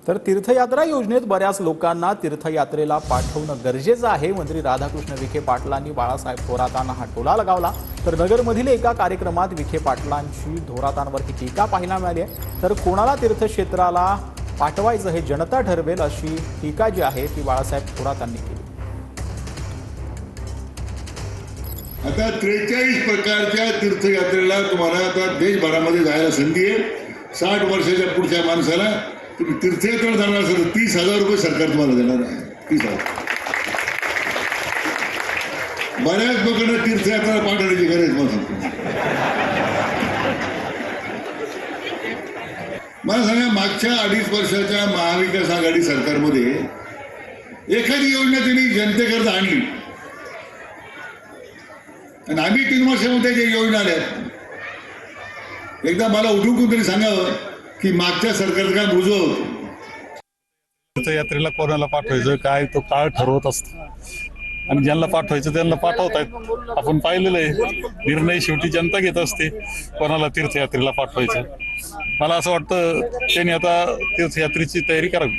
तर तीर्थयात्रा योजनेत बऱ्याच लोकांना तीर्थयात्रेला पाठवणं गरजेचं आहे. मंत्री राधाकृष्ण विखे पाटलांनी बाळासाहेब थोरातांना हा टोला लगावला. तर नगरमधील एका कार्यक्रमात विखे पाटलांची थोरातांवरती टीका पाहायला मिळाली आहे. तर कोणाला तीर्थक्षेत्राला पाठवायचं हे जनता ठरवेल अशी टीका जी आहे ती बाळासाहेब थोरातांनी केली. आता 43 प्रकारच्या तीर्थयात्रेला तुम्हाला आता देशभरामध्ये जायला संधी आहे. 60 वर्षाच्या पुढच्या माणसाला तुम्ही तीर्थयात्रेला जाणार असेल तर 30,000 रुपये सरकार तुम्हाला देणार आहे. 30,000. बऱ्याच लोकांना तीर्थयात्रेला पाठवण्याची गरज मला सांगा, मागच्या 2.5 वर्षाच्या महाविकास आघाडी सरकारमध्ये एखादी योजना त्यांनी जनतेकरता आणली आणि आम्ही 3 वर्षामध्ये जे योजना आल्या, एकदा मला उठून तरी सांगावं की मागच्या सरकारचं काय बुजव होतं. तीर्थयात्रेला कोणाला पाठवायचं काय तो काळ ठरवत असतो आणि ज्यांना पाठवायचं त्यांना पाठवतायत. आपण पाहिलेलं आहे, निर्णय शेवटी जनता घेत असते कोणाला तीर्थयात्रेला पाठवायचं. मला असं वाटतं त्यांनी आता तीर्थयात्रेची तयारी करावी.